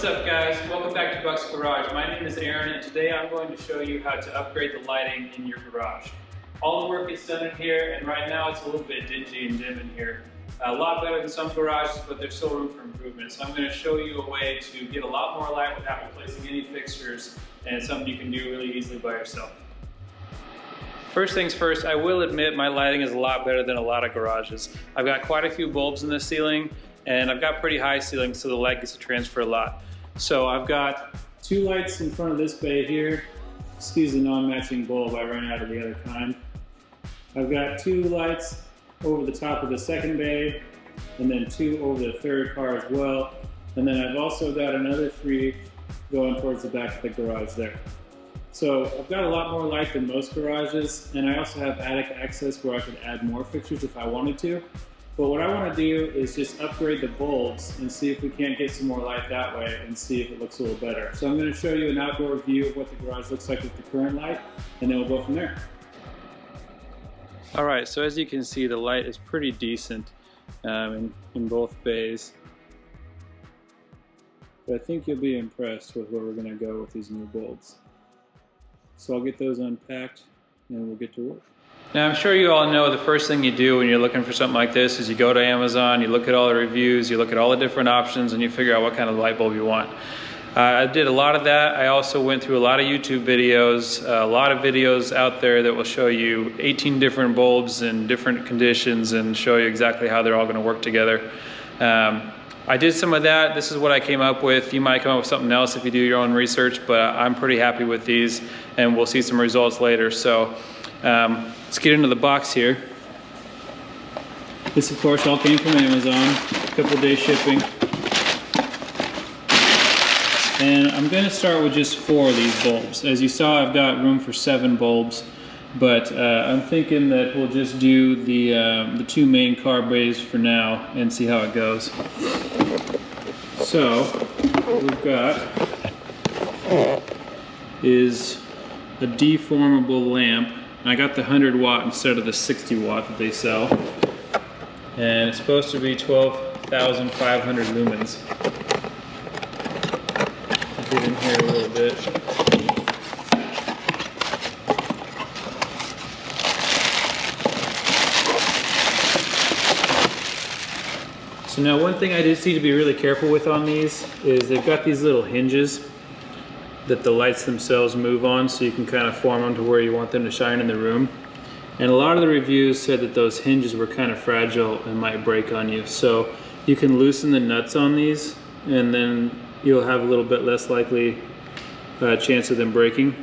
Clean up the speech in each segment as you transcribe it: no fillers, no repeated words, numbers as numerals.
What's up guys, welcome back to Buck's Garage. My name is Aaron and today I'm going to show you how to upgrade the lighting in your garage. All the work is done in here and right now it's a little bit dingy and dim in here. A lot better than some garages, but there's still room for improvement. So I'm going to show you a way to get a lot more light without replacing any fixtures, and it's something you can do really easily by yourself. First things first, I will admit my lighting is a lot better than a lot of garages. I've got quite a few bulbs in the ceiling and I've got pretty high ceilings so the light gets to transfer a lot. So I've got two lights in front of this bay here. Excuse the non-matching bulb, I ran out of the other kind. I've got two lights over the top of the second bay and then two over the third car as well. And then I've also got another three going towards the back of the garage there. So I've got a lot more light than most garages, and I also have attic access where I could add more fixtures if I wanted to. But what I want to do is just upgrade the bulbs and see if we can't get some more light that way and see if it looks a little better. So I'm going to show you an outdoor view of what the garage looks like with the current light, and then we'll go from there. Alright, so as you can see the light is pretty decent in both bays. But I think you'll be impressed with where we're going to go with these new bulbs. So I'll get those unpacked and we'll get to work. Now I'm sure you all know the first thing you do when you're looking for something like this is you go to Amazon, you look at all the reviews, you look at all the different options, and you figure out what kind of light bulb you want. I did a lot of that. I also went through a lot of YouTube videos, a lot of videos out there that will show you 18 different bulbs in different conditions and show you exactly how they're all going to work together. I did some of that. This is what I came up with. You might come up with something else if you do your own research, but I'm pretty happy with these and we'll see some results later. So let's get into the box here. This of course all came from Amazon, a couple days shipping. And I'm going to start with just 4 of these bulbs. As you saw, I've got room for 7 bulbs, but I'm thinking that we'll just do the 2 main car bays for now and see how it goes. So what we've got is a deformable lamp. I got the 100 watt instead of the 60 watt that they sell, and it's supposed to be 12,500 lumens. Get in here a little bit. So now one thing I did see to be really careful with on these is they've got these little hinges that the lights themselves move on, so you can kind of form them to where you want them to shine in the room. And a lot of the reviews said that those hinges were kind of fragile and might break on you. So you can loosen the nuts on these and then you'll have a little bit less likely chance of them breaking.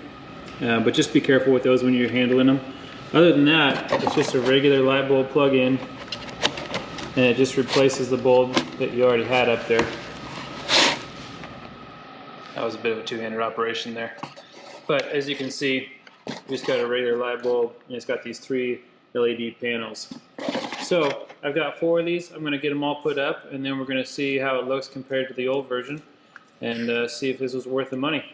But just be careful with those when you're handling them. Other than that, it's just a regular light bulb plug-in, and it just replaces the bulb that you already had up there. That was a bit of a two-handed operation there. But as you can see, we just got a regular light bulb, and it's got these 3 LED panels. So I've got 4 of these. I'm going to get them all put up, and then we're going to see how it looks compared to the old version, and see if this was worth the money.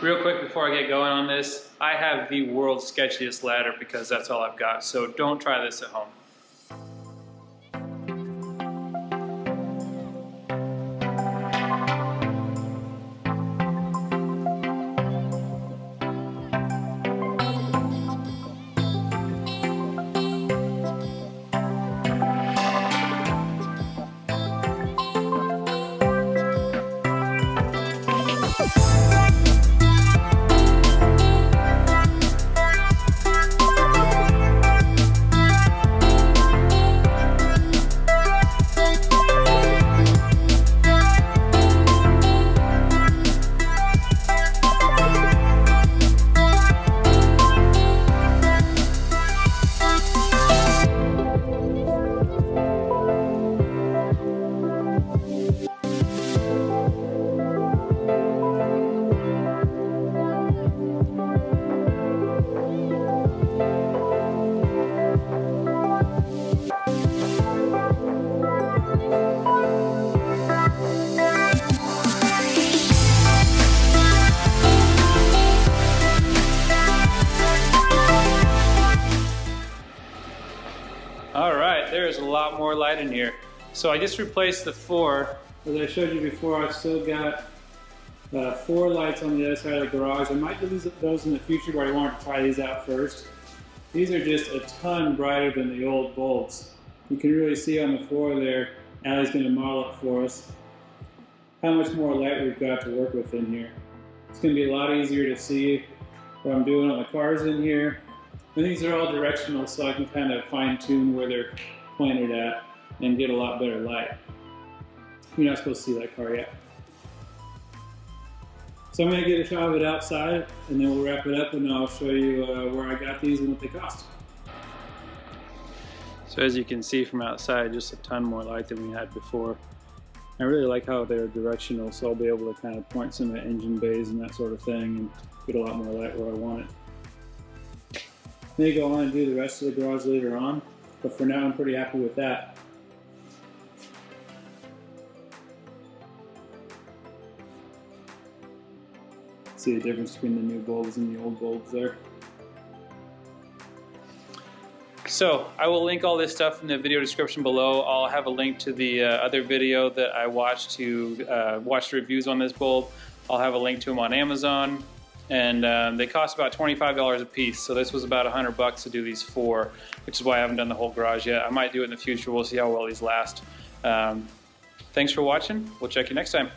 Real quick before I get going on this, I have the world's sketchiest ladder because that's all I've got, so don't try this at home. There's a lot more light in here. So I just replaced the 4 as I showed you before, I've still got 4 lights on the other side of the garage. I might do those in the future, but I wanted to try these out first. These are just a ton brighter than the old bulbs. You can really see on the floor there, Allie's going to model it for us, how much more light we've got to work with in here. It's going to be a lot easier to see what I'm doing on the cars in here. And these are all directional, so I can kind of fine tune where they're pointed at and get a lot better light. You're not supposed to see that car yet. So I'm going to get a shot of it outside, and then we'll wrap it up, and I'll show you where I got these and what they cost. So as you can see from outside, just a ton more light than we had before. I really like how they're directional, so I'll be able to kind of point some of the engine bays and that sort of thing and get a lot more light where I want it. May go on and do the rest of the garage later on, but for now I'm pretty happy with that. See the difference between the new bulbs and the old bulbs there. So I will link all this stuff in the video description below. I'll have a link to the other video that I watched to watch the reviews on this bulb. I'll have a link to them on Amazon, and they cost about $25 a piece. So this was about $100 to do these 4, which is why I haven't done the whole garage yet. I might do it in the future. We'll see how well these last. Thanks for watching. We'll check you next time.